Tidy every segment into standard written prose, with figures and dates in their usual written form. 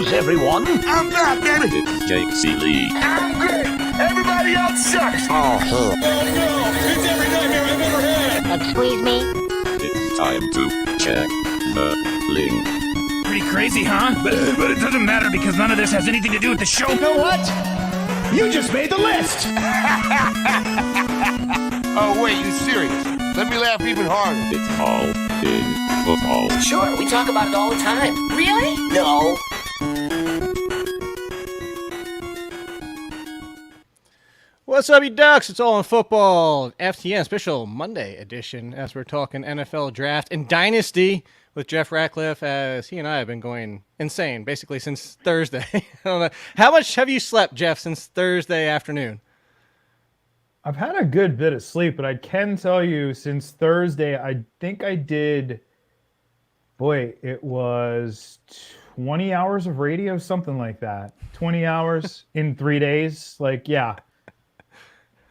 is everyone? I'm back, baby. It's Jake Ciely. I'm great. Everybody else sucks. Oh, no. It's every nightmare I've ever had. Excuse me? It's time to check the link. Pretty crazy, huh? But it doesn't matter because none of this has anything to do with the show. You know what? You just made the list. Oh, wait, you serious? Let me laugh even harder. It's all in football. Sure, we talk about it all the time. Really? No. What's up, you ducks? It's all in football. FTN special Monday edition as we're talking NFL draft and Dynasty with Jeff Ratcliffe, as he and I have been going insane basically since Thursday. I don't know. How much have you slept, Jeff, since Thursday afternoon? I've had a good bit of sleep, but I can tell you since Thursday, I think I did, it was 20 hours of radio, something like that. 20 hours in 3 days.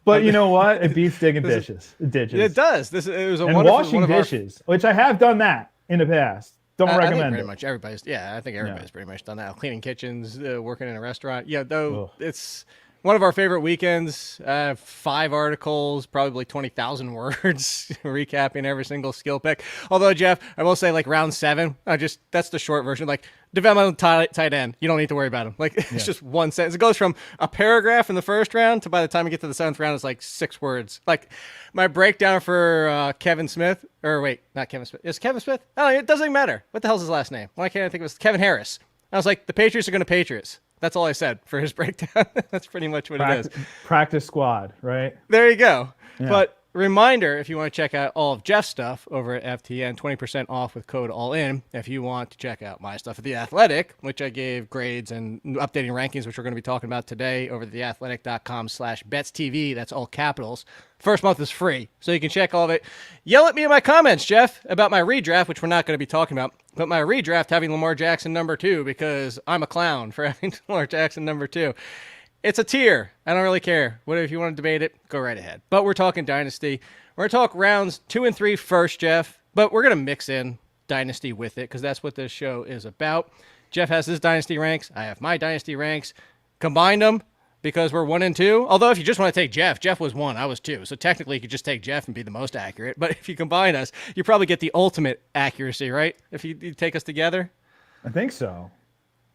But you know what? It beats digging dishes. It does. It was a and wonderful washing dishes, which I have done that in the past. Don't recommend I think it. pretty much everybody's. Yeah, I think everybody's pretty much done that. Cleaning kitchens, working in a restaurant. Yeah, though it's one of our favorite weekends. 5 articles, probably 20,000 words, recapping every single skill pick. Although, Jeff, I will say, round 7, that's the short version. Developmental tight end, you don't need to worry about him. It's just one sentence. It goes from a paragraph in the first round to by the time you get to the 7th round, it's 6 words. My breakdown for Kevin Smith, or wait, not Kevin Smith. Is Kevin Smith? Oh, it doesn't even matter. What the hell's his last name? Why can't I think it was Kevin Harris? I was like, the Patriots are going to Patriots. That's all I said for his breakdown. That's pretty much what it is. Practice squad, right? There you go. Yeah. But reminder, if you want to check out all of Jeff's stuff over at FTN, 20% off with code ALLIN. If you want to check out my stuff at The Athletic, which I gave grades and updating rankings, which we're going to be talking about today over at theathletic.com/betstv. That's all capitals. First month is free, so you can check all of it. Yell at me in my comments, Jeff, about my redraft, which we're not going to be talking about, but my redraft having Lamar Jackson number 2 because I'm a clown for having Lamar Jackson number 2. It's a tier. I don't really care. If you want to debate it, go right ahead. But we're talking Dynasty. We're going to talk rounds 2 and 3 first, Jeff, but we're going to mix in Dynasty with it because that's what this show is about. Jeff has his Dynasty ranks. I have my Dynasty ranks. Combine them because we're 1 and 2. Although if you just want to take Jeff was 1, I was 2. So technically you could just take Jeff and be the most accurate. But if you combine us, you probably get the ultimate accuracy, right? If you take us together. I think so.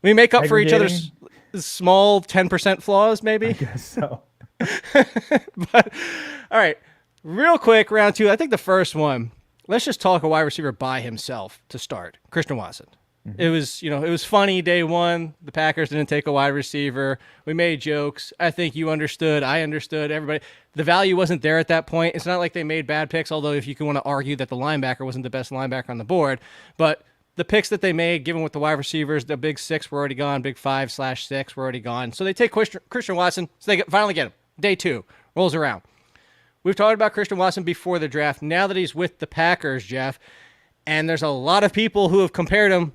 We make up for each other's small 10% flaws, maybe? I guess so. But, all right, real quick, round 2. I think the first one, let's just talk a wide receiver by himself to start. Christian Watson. Mm-hmm. It was funny day 1. The Packers didn't take a wide receiver. We made jokes. I think you understood. I understood. Everybody. The value wasn't there at that point. It's not like they made bad picks, although if you can want to argue that the linebacker wasn't the best linebacker on the board. But the picks that they made, given with the wide receivers, the big 6 were already gone, big 5/6 were already gone. So they take Christian Watson, so they finally get him. Day 2 rolls around. We've talked about Christian Watson before the draft. Now that he's with the Packers, Jeff, and there's a lot of people who have compared him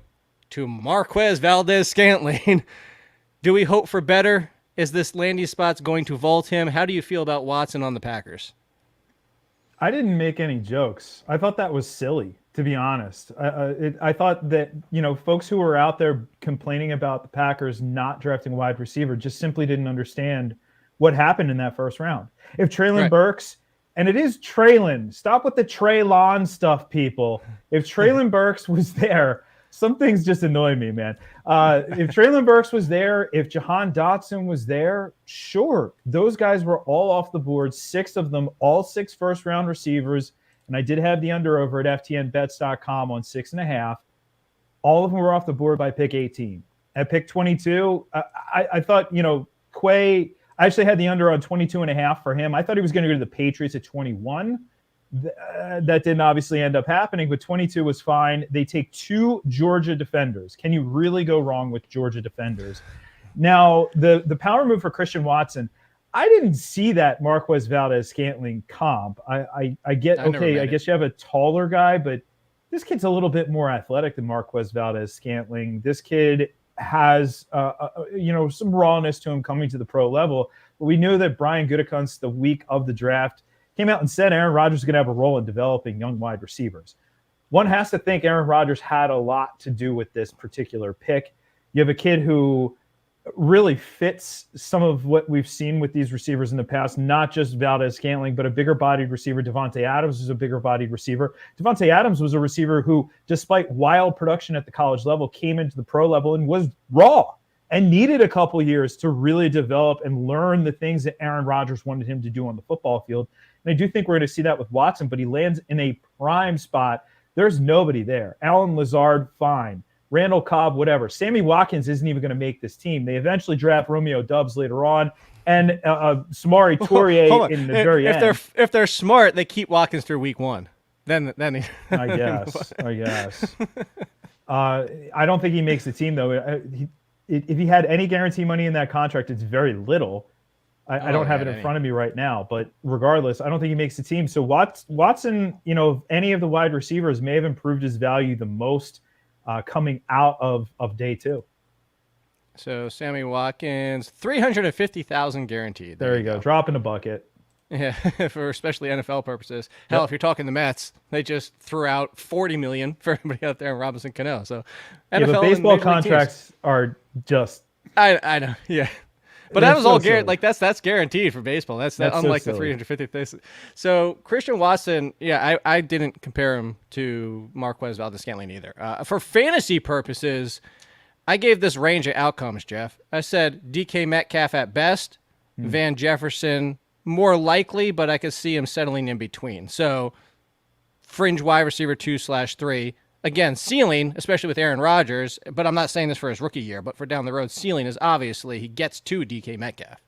to Marquez Valdes-Scantling. Do we hope for better? Is this landing spot's going to vault him? How do you feel about Watson on the Packers? I didn't make any jokes. I thought that was silly, to be honest. I thought that, folks who were out there complaining about the Packers not drafting a wide receiver just simply didn't understand what happened in that first round. If Treylon Burks, and it is Treylon, stop with the Treylon stuff, people. If Treylon Burks was there, some things just annoy me, man. If Treylon Burks was there, if Jahan Dotson was there, sure. Those guys were all off the board, 6 of them, all 6 first-round receivers. And I did have the under over at ftnbets.com on 6.5. All of them were off the board by pick 18. At pick 22, I thought, Quay, I actually had the under on 22.5 for him. I thought he was going to go to the Patriots at 21. That didn't obviously end up happening, but 22 was fine. They take 2 Georgia defenders. Can you really go wrong with Georgia defenders? Now, the power move for Christian Watson, I didn't see that Marquez Valdes-Scantling comp. I guess you have a taller guy, but this kid's a little bit more athletic than Marquez Valdes-Scantling. This kid has some rawness to him coming to the pro level. But we knew that Brian Gutekunst, the week of the draft, came out and said Aaron Rodgers is going to have a role in developing young wide receivers. One has to think Aaron Rodgers had a lot to do with this particular pick. You have a kid who really fits some of what we've seen with these receivers in the past, not just Valdez-Scantling, but a bigger-bodied receiver. Devontae Adams is a bigger-bodied receiver. Devontae Adams was a receiver who, despite wild production at the college level, came into the pro level and was raw and needed a couple years to really develop and learn the things that Aaron Rodgers wanted him to do on the football field. And I do think we're going to see that with Watson, but he lands in a prime spot. There's nobody there. Allen Lazard, fine. Randall Cobb, whatever. Sammy Watkins isn't even going to make this team. They eventually draft Romeo Doubs later on, and Samori Tourier in the very end. If they're smart, they keep Watkins through week 1. Then I guess. I don't think he makes the team though. If he had any guarantee money in that contract, it's very little. I don't have it in front of me right now, but regardless, I don't think he makes the team. So Watson, any of the wide receivers may have improved his value the most coming out of day 2. So Sammy Watkins, 350,000 guaranteed. There you go. Drop in a bucket. Yeah, for especially NFL purposes. Hell, if you're talking the Mets, they just threw out $40 million for everybody out there in Robinson Cano. So NFL but baseball contracts are just. I know. Yeah. But that was all guaranteed. Like that's guaranteed for baseball. That's unlike the 350. So Christian Watson, I didn't compare him to Marquez Valdez-Scantling either. For fantasy purposes, I gave this range of outcomes, Jeff. I said DK Metcalf at best, Van Jefferson more likely, but I could see him settling in between. So fringe wide receiver 2/3. Again, ceiling, especially with Aaron Rodgers, but I'm not saying this for his rookie year, but for down the road, ceiling is obviously he gets to DK Metcalf.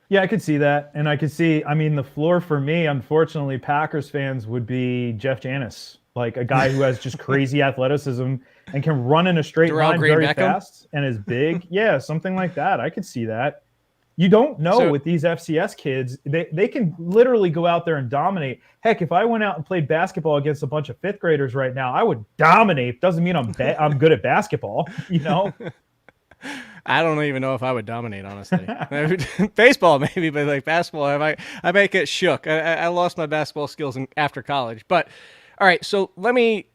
Yeah, I could see that. And I could see, the floor for me, unfortunately, Packers fans would be Jeff Janis, like a guy who has just crazy athleticism and can run in a straight line very fast and is big. Yeah, something like that. I could see that. You don't know with these FCS kids. They can literally go out there and dominate. Heck, if I went out and played basketball against a bunch of 5th graders right now, I would dominate. Doesn't mean I'm good at basketball, I don't even know if I would dominate, honestly. Baseball, maybe, but like basketball, I might get shook. I lost my basketball skills after college. But, all right, so let me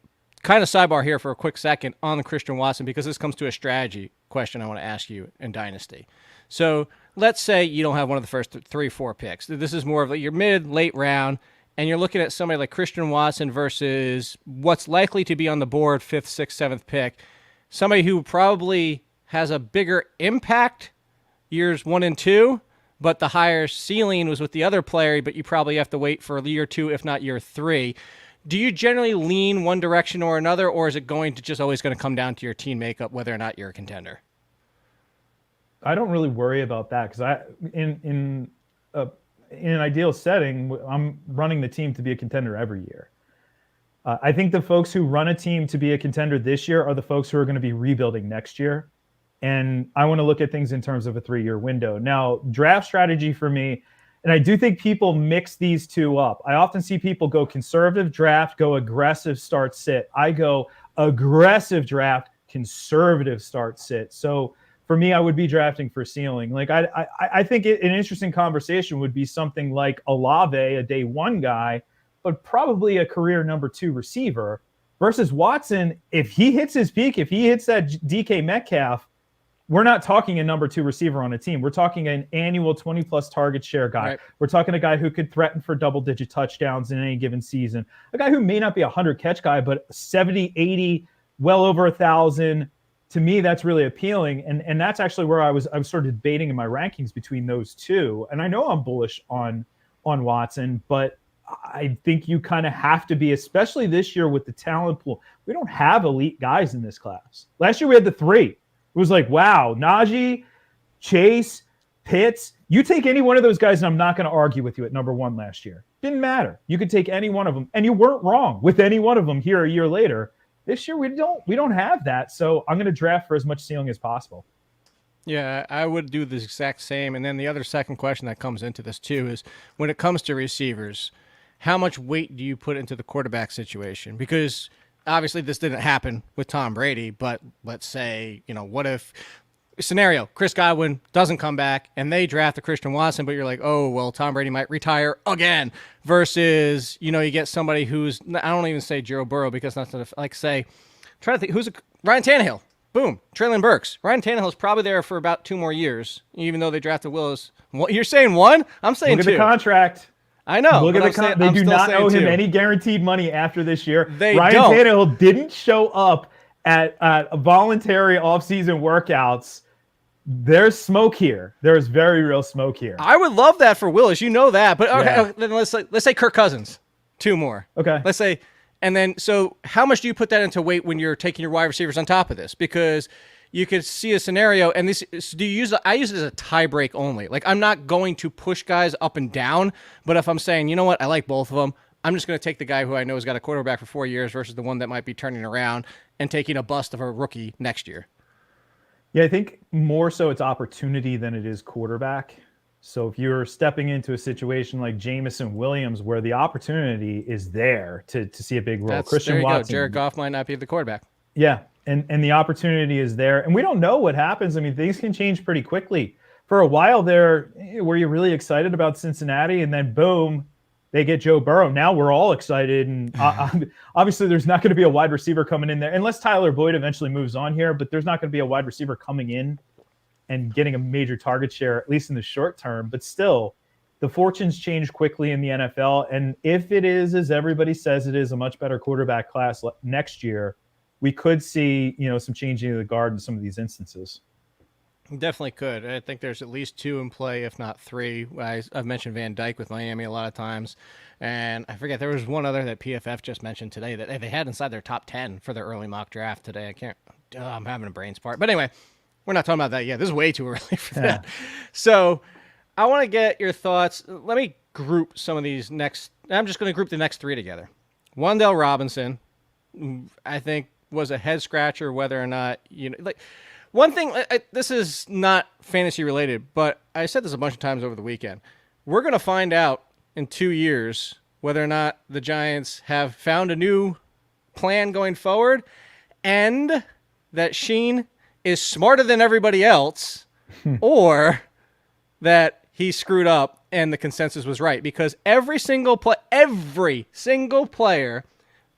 kind of sidebar here for a quick second on the Christian Watson, because this comes to a strategy question I want to ask you in Dynasty. So let's say you don't have one of the first 3-4 picks. This is more of your mid, late round, and you're looking at somebody like Christian Watson versus what's likely to be on the board 5th, 6th, 7th pick. Somebody who probably has a bigger impact years 1 and 2, but the higher ceiling was with the other player, but you probably have to wait for year 2, if not year 3. Do you generally lean one direction or another, or is it always going to come down to your team makeup, whether or not you're a contender? I don't really worry about that because in an ideal setting, I'm running the team to be a contender every year. I think the folks who run a team to be a contender this year are the folks who are going to be rebuilding next year. And I want to look at things in terms of a 3-year window. Now, draft strategy for me, and I do think people mix these two up. I often see people go conservative draft, go aggressive start sit. I go aggressive draft, conservative start sit. So for me, I would be drafting for ceiling. Like I think an interesting conversation would be something like Olave, a day 1 guy, but probably a career number 2 receiver, versus Watson. If he hits his peak, if he hits that DK Metcalf, we're not talking a number 2 receiver on a team. We're talking an annual 20-plus target share guy. Right. We're talking a guy who could threaten for double-digit touchdowns in any given season. A guy who may not be a 100-catch guy, but 70, 80, well over 1,000. To me, that's really appealing. And that's actually where I was sort of debating in my rankings between those two. And I know I'm bullish on Watson, but I think you kind of have to be, especially this year with the talent pool. We don't have elite guys in this class. Last year we had the 3. It was like, wow, Najee, Chase, Pitts. You take any one of those guys, and I'm not going to argue with you at number 1 last year. Didn't matter. You could take any one of them, and you weren't wrong with any one of them here a year later. This year we don't have that, so I'm going to draft for as much ceiling as possible. Yeah, I would do the exact same. And then the other second question that comes into this too is when it comes to receivers, how much weight do you put into the quarterback situation? Because obviously this didn't happen with Tom Brady, but let's say, what if scenario, Chris Godwin doesn't come back and they draft a Christian Watson, but you're like, oh, well, Tom Brady might retire again versus, you get somebody who's, I don't even say Joe Burrow because that's like say, trying to think, Ryan Tannehill. Boom. Traylon Burks. Ryan Tannehill's probably there for about 2 more years, even though they drafted Willis. You're saying 1? I'm saying Look 2. at the contract. I know. Look at the they do not owe him any guaranteed money after this year. Ryan Tannehill didn't show up at voluntary offseason workouts. There's smoke here. There's very real smoke here. I would love that for Willis. You know that. But okay, then let's say Kirk Cousins. 2 more. Okay. Let's say, and then so how much do you put that into weight when you're taking your wide receivers on top of this? Because you could see a scenario, and this do you use? I use it as a tie break only. Like, I'm not going to push guys up and down, but if I'm saying, you know what, I like both of them, I'm just going to take the guy who I know has got a quarterback for 4 years versus the one that might be turning around and taking a bust of a rookie next year. Yeah, I think more so it's opportunity than it is quarterback. So if you're stepping into a situation like Jameson Williams, where the opportunity is there to see a big role, Christian Watson, Jared Goff might not be the quarterback. Yeah, and the opportunity is there, and we don't know what happens. I mean, things can change pretty quickly. For a while there, were you really excited about Cincinnati, and then boom, they get Joe Burrow. Now we're all excited, and obviously there's not going to be a wide receiver coming in there unless Tyler Boyd eventually moves on here. But there's not going to be a wide receiver coming in and getting a major target share, at least in the short term. But still, the fortunes change quickly in the NFL, and if it is, as everybody says it is, a much better quarterback class next year, we could see, some changing of the guard in some of these instances. Definitely could. I think there's at least 2 in play, if not 3. I've mentioned Van Dyke with Miami a lot of times, and I forget there was one other that PFF just mentioned today that they had inside their top 10 for their early mock draft today. I'm having a brain fart. But anyway, we're not talking about that yet. This is way too early for that. So I want to get your thoughts. Let me group some of these I'm just going to group the next 3 together. Wan'Dale Robinson, I think, was a head scratcher whether or not, one thing, this is not fantasy related, but I said this a bunch of times over the weekend. We're going to find out in 2 years whether or not the Giants have found a new plan going forward and that Sheen is smarter than everybody else or that he screwed up and the consensus was right. Because every single player,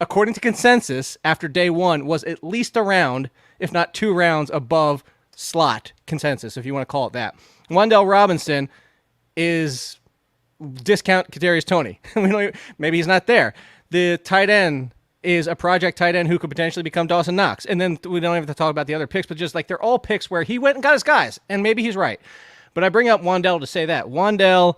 according to consensus, after day 1 was at least around, if not 2 rounds above slot consensus, if you want to call it that. Wan'Dale Robinson is discount Kadarius Toney. Maybe he's not there. The tight end is a project tight end who could potentially become Dawson Knox. And then we don't have to talk about the other picks, but just like they're all picks where he went and got his guys, and maybe he's right. But I bring up Wan'Dale to say that. Wan'Dale,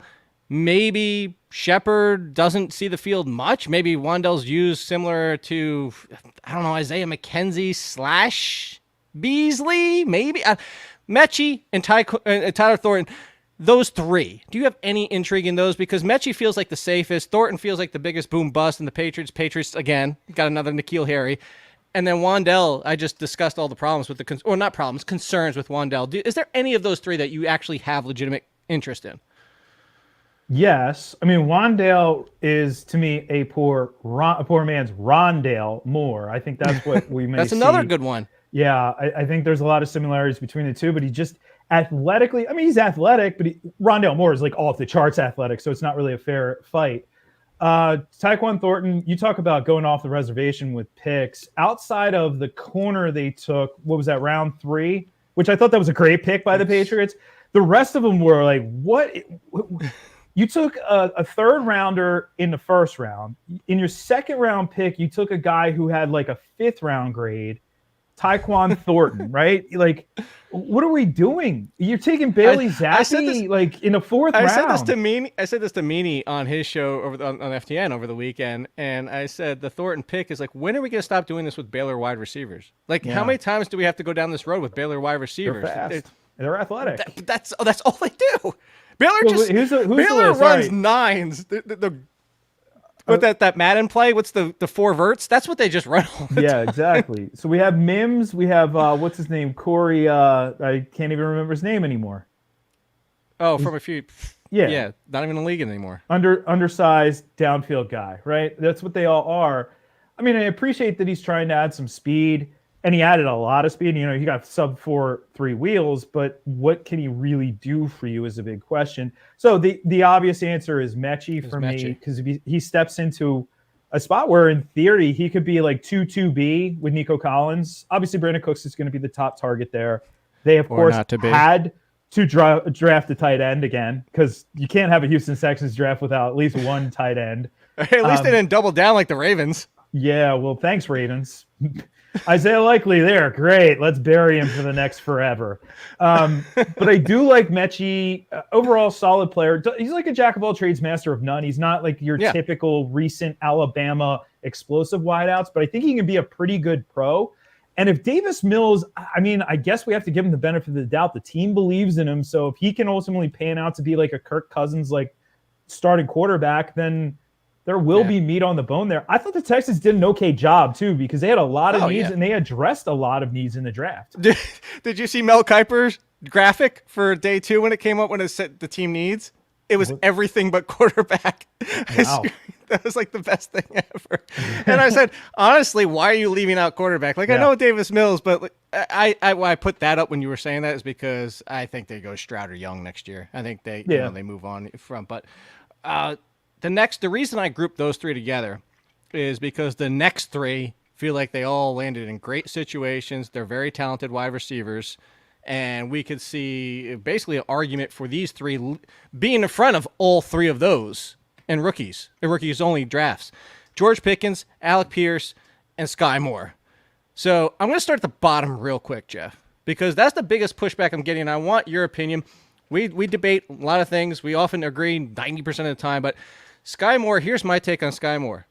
maybe Shepard doesn't see the field much. Maybe Wan'Dale's used similar to, Isaiah McKenzie / Beasley, maybe. Mechie and Tyler Thornton, those 3. Do you have any intrigue in those? Because Mechie feels like the safest. Thornton feels like the biggest boom bust. And the Patriots, again, got another N'Keal Harry. And then Wan'Dale, I just discussed all the problems with concerns with Wan'Dale. Is there any of those 3 that you actually have legitimate interest in? Yes. I mean, Wan'Dale is, to me, a poor man's Rondale Moore. I think that's what we may That's see. another good one. Yeah, I think there's a lot of similarities between the two, but he just athletically, he's athletic, but Rondale Moore is like off the charts athletic, so it's not really a fair fight. Tyquan Thornton, you talk about going off the reservation with picks. Outside of the corner they took, what was that, round 3? Which I thought that was a great pick by the Patriots. The rest of them were like, what? You took a 3rd rounder in the 1st round. In your 2nd round pick, you took a guy who had like a 5th round grade, Tyquan Thornton, right? Like, what are we doing? You're taking Bailey Zappi like in the 4th round. I said this to Meany on his show on FTN over the weekend, and I said the Thornton pick is like, when are we going to stop doing this with Baylor wide receivers? Like, how many times do we have to go down this road with Baylor wide receivers? They're fast. They're athletic. That's all they do. Baylor runs 9s. With that Madden play, what's the 4 verts? That's what they just run. Yeah, exactly. So we have Mims. We have what's his name? Corey. I can't even remember his name anymore. Oh, from a few. Yeah, not even in the league anymore. Undersized downfield guy, right? That's what they all are. I mean, I appreciate that he's trying to add some speed, and he added a lot of speed. He got sub 4.3 wheels, but what can he really do for you is a big question. So the obvious answer is Mechie for me, because he steps into a spot where in theory he could be like 2-2B with Nico Collins. Obviously, Brandon Cooks is going to be the top target there. They, of course, had to draft a tight end again because you can't have a Houston Texans draft without at least one tight end. At least they didn't double down like the Ravens. Yeah, well, thanks, Ravens. Isaiah Likely there. Great. Let's bury him for the next forever. But I do like Mechie. Overall, solid player. He's like a jack of all trades, master of none. He's not like your typical recent Alabama explosive wideouts, but I think he can be a pretty good pro. And if Davis Mills, I mean, I guess we have to give him the benefit of the doubt. The team believes in him. So if he can ultimately pan out to be like a Kirk Cousins, like starting quarterback, then there will be meat on the bone there. I thought the Texans did an okay job, too, because they had a lot of needs and they addressed a lot of needs in the draft. Did you see Mel Kiper's graphic for day 2 when it came up when it said the team needs? It was everything but quarterback. Wow. That was like the best thing ever. And I said, honestly, why are you leaving out quarterback? Like, I know Davis Mills, but why I put that up when you were saying that is because I think they go Stroud or Young next year. I think they they move on from. But the reason I grouped those three together is because the next three feel like they all landed in great situations. They're very talented wide receivers. And we could see basically an argument for these three being in front of all three of those and rookies only drafts. George Pickens, Alec Pierce, and Sky Moore. So I'm going to start at the bottom real quick, Jeff, because that's the biggest pushback I'm getting. And I want your opinion. We debate a lot of things. We often agree 90% of the time. But Sky Moore, here's my take on Sky Moore.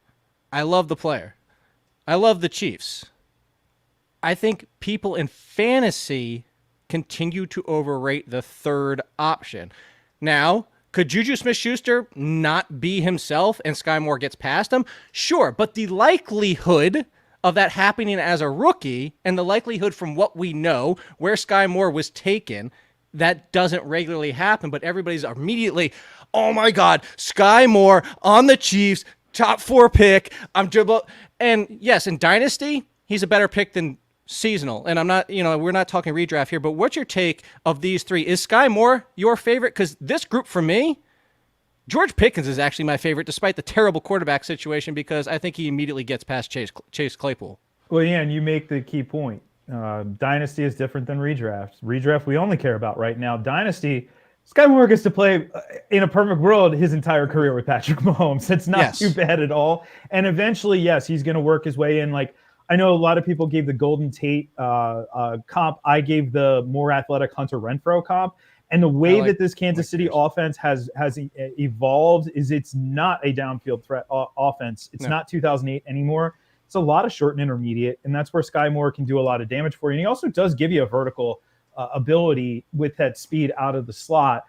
I love the player. I love the Chiefs. I think people in fantasy continue to overrate the third option. Now, could Juju Smith-Schuster not be himself and Sky Moore gets past him? Sure, but the likelihood of that happening as a rookie and the likelihood from what we know where Sky Moore was taken, that doesn't regularly happen, but everybody's immediately, oh my God, Sky Moore on the Chiefs, top 4 pick. And yes, in Dynasty, he's a better pick than seasonal. And I'm not, we're not talking redraft here, but what's your take of these three? Is Sky Moore your favorite? Because this group for me, George Pickens is actually my favorite, despite the terrible quarterback situation, because I think he immediately gets past Chase Claypool. Well, yeah, and you make the key point. Dynasty is different than redraft. Redraft we only care about right now. Dynasty, Sky Moore gets to play in a perfect world his entire career with Patrick Mahomes. It's not too bad at all. And eventually, yes, he's going to work his way in. Like, I know a lot of people gave the Golden Tate comp. I gave the more athletic Hunter Renfrow comp. And the way that this Kansas City offense has evolved is it's not a downfield threat offense. It's not 2008 anymore. It's a lot of short and intermediate, and that's where Sky Moore can do a lot of damage for you. And he also does give you a vertical ability with that speed out of the slot.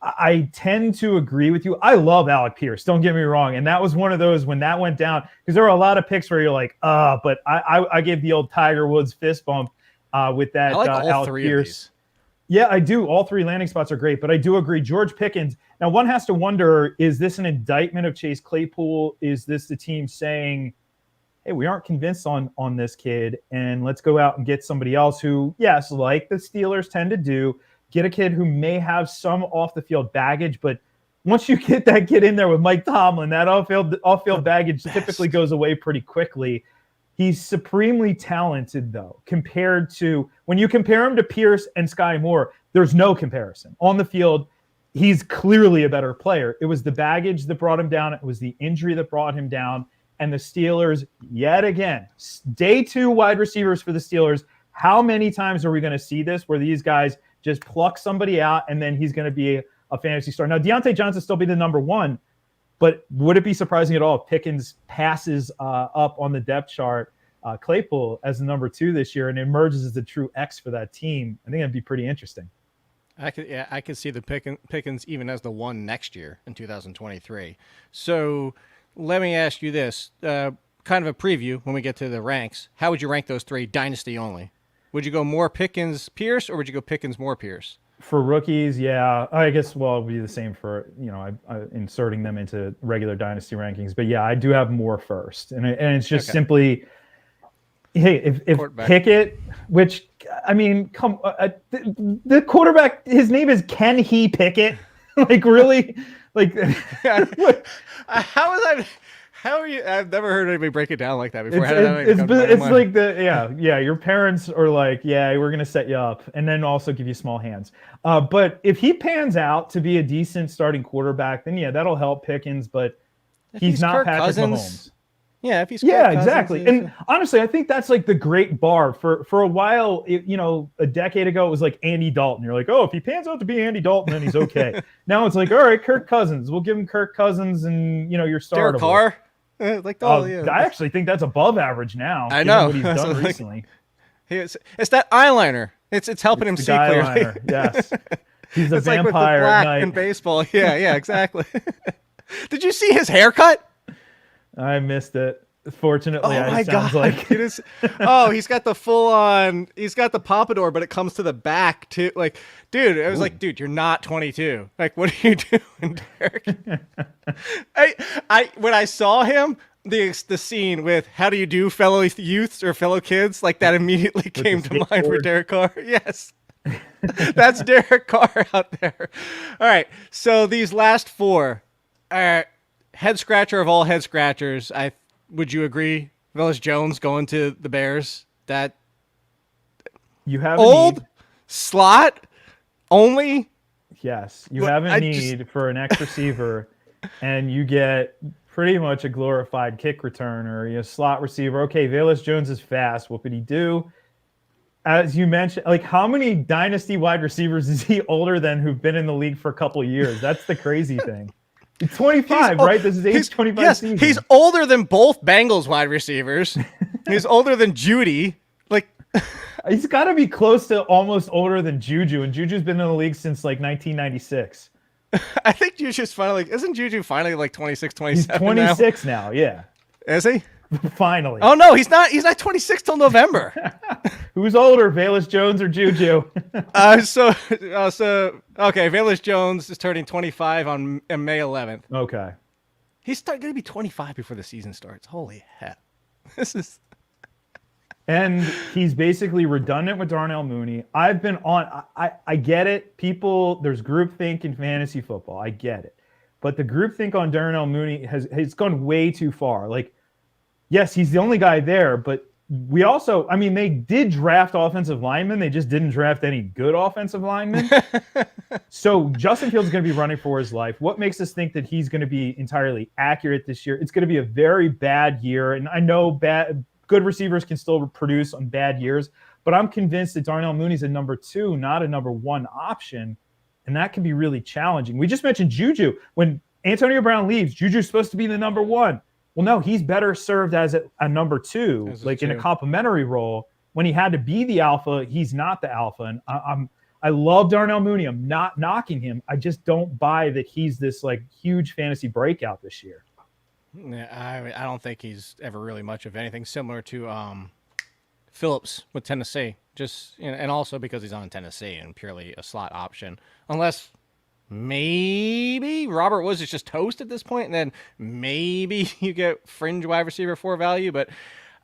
I tend to agree with you. I love Alec Pierce. Don't get me wrong. And that was one of those when that went down, because there were a lot of picks where you're like, but I gave the old Tiger Woods fist bump with that. I like all Alec three Pierce. of these. Yeah, I do. All three landing spots are great, but I do agree. George Pickens. Now, one has to wonder, is this an indictment of Chase Claypool? Is this the team saying, hey, we aren't convinced on this kid, and let's go out and get somebody else who, yes, like the Steelers tend to do, get a kid who may have some off-the-field baggage, but once you get that kid in there with Mike Tomlin, that off-field baggage typically goes away pretty quickly. He's supremely talented, though, compared to when you compare him to Pierce and Sky Moore, there's no comparison. On the field, he's clearly a better player. It was the baggage that brought him down. It was the injury that brought him down. And the Steelers, yet again, day 2 wide receivers for the Steelers. How many times are we going to see this where these guys just pluck somebody out and then he's going to be a fantasy star? Now, Deontay Johnson still be the number 1, but would it be surprising at all if Pickens passes up on the depth chart Claypool as the number 2 this year and emerges as the true X for that team? I think that'd be pretty interesting. I could see the Pickens even as the 1 next year in 2023. So let me ask you this, kind of a preview when we get to the ranks. How would you rank those three Dynasty only? Would you go more Pickens Pierce or would you go Pickens more Pierce? For rookies, yeah, I guess, well, it would be the same for, inserting them into regular Dynasty rankings. But yeah, I do have more first. And it's just simply, hey, if Pickett, which, I mean, the quarterback, his name is Ken He Pickett. Like, really? Like, how How are you? I've never heard anybody break it down like that before. It's like your parents are like, yeah, we're gonna set you up, and then also give you small hands. But if he pans out to be a decent starting quarterback, then that'll help Pickens. But he's not Kirk Patrick Cousins, Mahomes. Yeah, if he's Kirk exactly. Cousins, and honestly, I think that's like the great bar for a while. A decade ago, it was like Andy Dalton. You're like, oh, if he pans out to be Andy Dalton, then he's okay. Now it's like, all right, Kirk Cousins. We'll give him Kirk Cousins, and your starter. Derek Carr. I actually think that's above average now. I know what he's done recently. It's that eyeliner. It's helping him see clearly. Eyeliner, yes, he's a it's vampire like with the black at night. in baseball. Yeah, exactly. Did you see his haircut? I missed it. Fortunately, oh my god! Like it is. He's got the full on. He's got the pompadour, but it comes to the back too. Like, dude, I was like, dude, you're not 22. Like, what are you doing, Derek? When I saw him, the scene with "How do you do, fellow youths or fellow kids?" Like that immediately came to mind for Derek Carr. Yes. That's Derek Carr out there. All right. So these last four are head scratcher of all head scratchers. Would you agree, Velus Jones going to the Bears? That you have old slot only. Yes, you have a need for an X receiver, and you get pretty much a glorified kick returner. Slot receiver. Okay, Velus Jones is fast. What could he do? As you mentioned, like how many dynasty wide receivers is he older than who've been in the league for a couple of years? That's the crazy thing. He's 25, right? This is age 25 yes, season. He's older than both Bengals wide receivers. He's older than Judy. Like he's got to be close to almost older than Juju, and Juju's been in the league since like 1996. I think Juju's finally. Isn't Juju finally like 26, 27? He's 26 now. Yeah. Is he? Finally. Oh no, he's not. He's not 26 till November. Who's older, Velus Jones or Juju? So okay, Velus Jones is turning 25 on May 11th. Okay. He's going to be 25 before the season starts. Holy heck. This is. And he's basically redundant with Darnell Mooney. I've been on. I get it. People, there's groupthink in fantasy football. I get it. But the groupthink on Darnell Mooney has gone way too far. Like, yes, he's the only guy there, but we also, they did draft offensive linemen. They just didn't draft any good offensive linemen. So Justin Fields is going to be running for his life. What makes us think that he's going to be entirely accurate this year? It's going to be a very bad year. And I know good receivers can still produce on bad years, but I'm convinced that Darnell Mooney's a number 2, not a number 1 option. And that can be really challenging. We just mentioned Juju. When Antonio Brown leaves, Juju's supposed to be the number 1. Well, no, he's better served as a number 2, in a complementary role. When he had to be the alpha, he's not the alpha. And I love Darnell Mooney. I'm not knocking him. I just don't buy that he's this like huge fantasy breakout this year. Yeah, I don't think he's ever really much of anything, similar to Phillips with Tennessee. Just and also because he's on Tennessee and purely a slot option, unless. Maybe Robert Woods is just toast at this point, and then maybe you get fringe wide receiver 4 value. But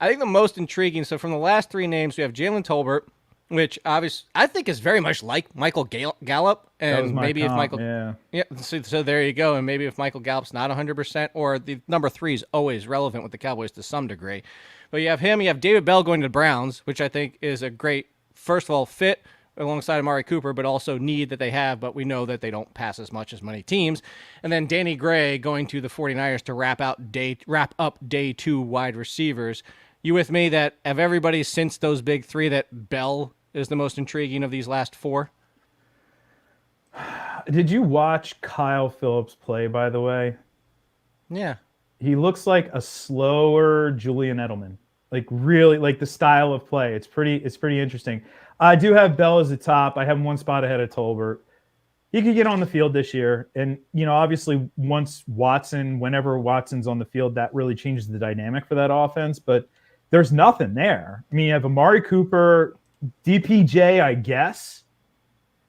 I think the most intriguing, so from the last 3 names, we have Jalen Tolbert, which obviously I think is very much like Michael Gallup. And maybe if Michael. Yeah. So there you go. And maybe if Michael Gallup's not 100%, or the number 3 is always relevant with the Cowboys to some degree. But you have him, you have David Bell going to the Browns, which I think is a great, first of all, fit alongside Amari Cooper, but also need that they have, but we know that they don't pass as much as many teams. And then Danny Gray going to the 49ers to wrap up day 2 wide receivers. You with me that of everybody since those big 3 that Bell is the most intriguing of these last 4? Did you watch Kyle Phillips play, by the way? Yeah. He looks like a slower Julian Edelman. Like really, like the style of play. It's pretty interesting. I do have Bell as the top. I have him 1 spot ahead of Tolbert. He could get on the field this year. And, obviously whenever Watson's on the field, that really changes the dynamic for that offense. But there's nothing there. You have Amari Cooper, DPJ, I guess,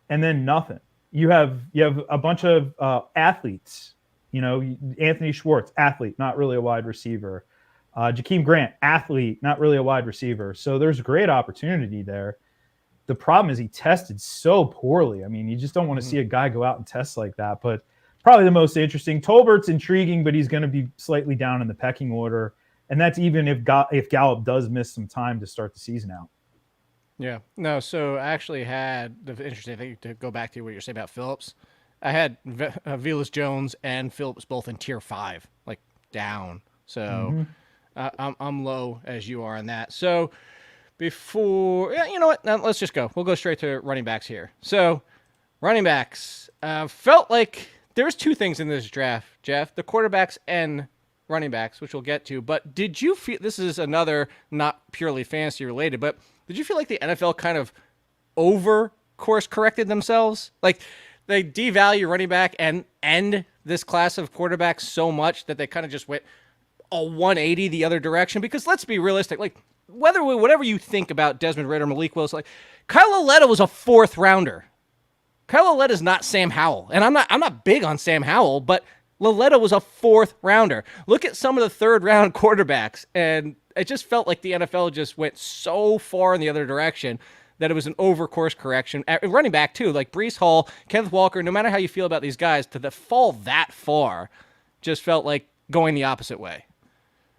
and then nothing. You have a bunch of athletes. Anthony Schwartz, athlete, not really a wide receiver. Jakeem Grant, athlete, not really a wide receiver. So there's great opportunity there. The problem is he tested so poorly. You just don't want to see a guy go out and test like that. But probably the most interesting. Tolbert's intriguing, but he's going to be slightly down in the pecking order. And that's even if Gallup does miss some time to start the season out. Yeah. No, so I actually had the interesting thing to go back to what you're saying about Phillips. I had Velus Jones and Phillips both in tier 5, like down. So I'm low as you are on that. So before, yeah, you know what? Now let's just go. We'll go straight to running backs here. So running backs, felt like there's two things in this draft, Jeff, the quarterbacks and running backs, which we'll get to. But did you feel, this is another not purely fantasy related, but did you feel like the NFL kind of over course corrected themselves? Like they devalue running back and end this class of quarterbacks so much that they kind of just went a 180 the other direction? Because let's be realistic, like whatever you think about Desmond Ridder, Malik Willis, like Kyle Aletta was a 4th rounder. Kyle Aletta is not Sam Howell, and I'm not big on Sam Howell, but Laletta was a 4th rounder. Look at some of the 3rd round quarterbacks, and it just felt like the NFL just went so far in the other direction that it was an over-course correction. Running back, too, like Breece Hall, Kenneth Walker, no matter how you feel about these guys, to fall that far just felt like going the opposite way.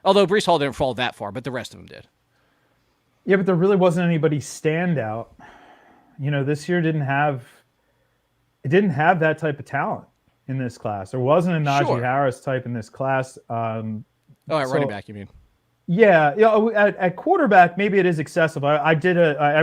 Although Breece Hall didn't fall that far, but the rest of them did. Yeah, but there really wasn't anybody standout. You know, this year didn't have that type of talent in this class. There wasn't a Najee Harris type in this class. Running back, you mean? Yeah, at quarterback, maybe it is excessive. I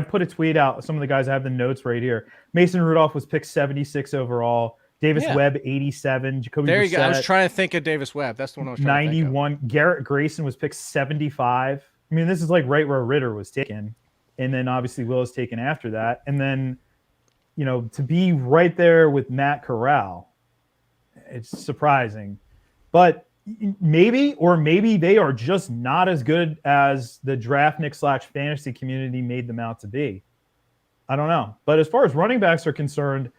put a tweet out. Some of the guys, I have the notes right here. Mason Rudolph was picked 76 overall. Davis Webb, 87. Jacoby there you Brissett, go. I was trying to think of Davis Webb. That's the one I was trying 91. to think of. Garrett Grayson was picked 75. I mean, this is like right where Ritter was taken. And then obviously Willis taken after that. And then, you know, to be right there with Matt Corral, it's surprising. But maybe they are just not as good as the draftnik/fantasy community made them out to be. I don't know. But as far as running backs are concerned,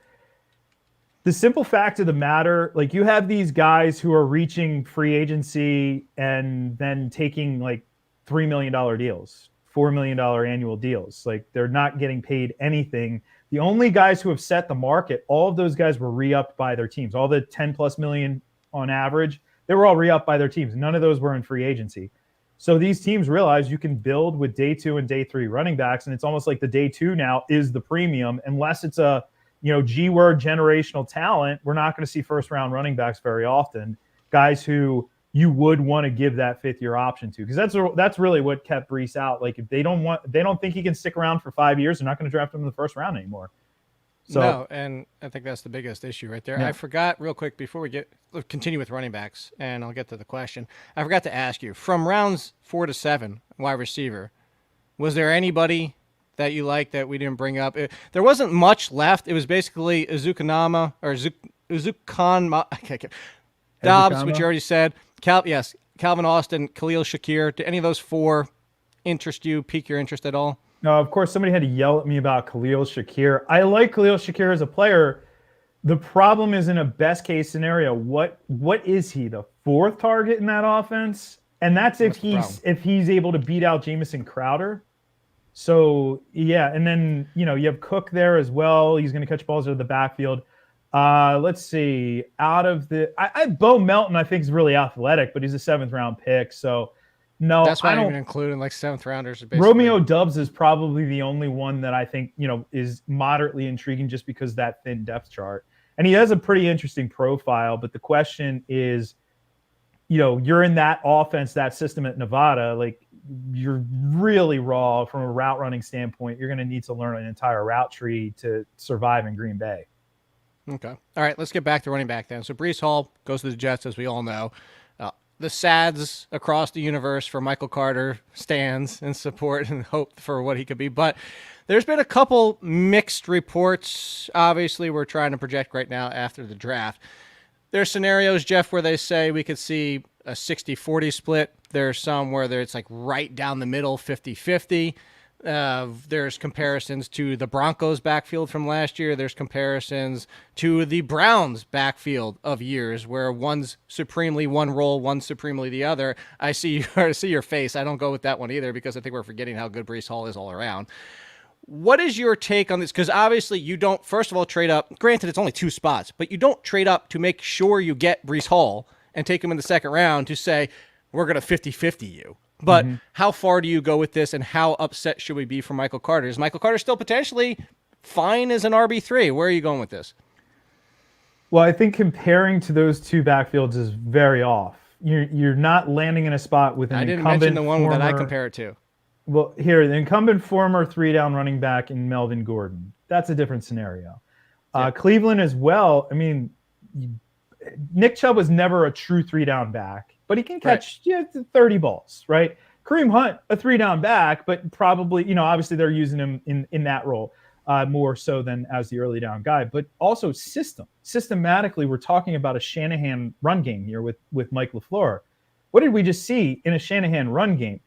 the simple fact of the matter, like you have these guys who are reaching free agency and then taking like $3 million deals, $4 million annual deals. Like they're not getting paid anything. The only guys who have set the market, all of those guys were re-upped by their teams. All the 10 plus million on average, they were all re-upped by their teams. None of those were in free agency. So these teams realize you can build with day 2 and day 3 running backs. And it's almost like the day 2 now is the premium, unless it's a, G-word generational talent. We're not going to see first round running backs very often, guys who you would want to give that 5th-year option to, because that's really what kept Breece out. Like if they don't think he can stick around for 5 years, they're not going to draft him in the first round anymore. So, no, and I think that's the biggest issue right there. Yeah. I forgot real quick before we continue with running backs, and I'll get to the question. I forgot to ask you, from rounds 4 to 7, wide receiver, was there anybody that you liked that we didn't bring up? There wasn't much left. It was basically Uzukanama or Uzukan Dobbs, which you already said. Calvin Austin, Khalil Shakir. Did any of those 4 interest you, pique your interest at all? No, of course, somebody had to yell at me about Khalil Shakir. I like Khalil Shakir as a player. The problem is in a best case scenario, what is he, the 4th target in that offense? And that's if he's able to beat out Jamison Crowder. So yeah, and then you have Cook there as well. He's going to catch balls out of the backfield. Let's see. Out of the, Bo Melton, I think is really athletic, but he's a 7th round pick. So no, that's why I don't even include in like 7th rounders. Romeo Doubs is probably the only one that I think is moderately intriguing just because that thin depth chart, and he has a pretty interesting profile. But the question is, you're in that offense, that system at Nevada, like you're really raw from a route running standpoint. You're going to need to learn an entire route tree to survive in Green Bay. Okay. All right, let's get back to running back then. So Breece Hall goes to the Jets, as we all know. The sads across the universe for Michael Carter stands in support and hope for what he could be. But there's been a couple mixed reports. Obviously, we're trying to project right now after the draft. There's scenarios, Jeff, where they say we could see a 60-40 split. There's some where it's like right down the middle, 50-50. There's comparisons to the Broncos backfield from last year. There's comparisons to the Browns backfield of years where one's supremely one role, one's supremely the other. I see your face. I don't go with that one either because I think we're forgetting how good Breece Hall is all around. What is your take on this? Because obviously you don't, first of all, trade up. Granted, it's only 2 spots, but you don't trade up to make sure you get Breece Hall and take him in the second round to say, we're going to 50-50 you. But how far do you go with this, and how upset should we be for Michael Carter? Is Michael Carter still potentially fine as an RB3? Where are you going with this? Well, I think comparing to those 2 backfields is very off. You're not landing in a spot with an incumbent. I didn't mention the one that I compare it to. Well, here, the incumbent former 3-down running back in Melvin Gordon. That's a different scenario. Cleveland as well. I mean, Nick Chubb was never a true 3-down back, but he can catch 30 balls, right? Kareem Hunt, a 3-down back, but probably, obviously they're using him in that role more so than as the early down guy. But also systematically, we're talking about a Shanahan run game here with Mike LaFleur. What did we just see in a Shanahan run game?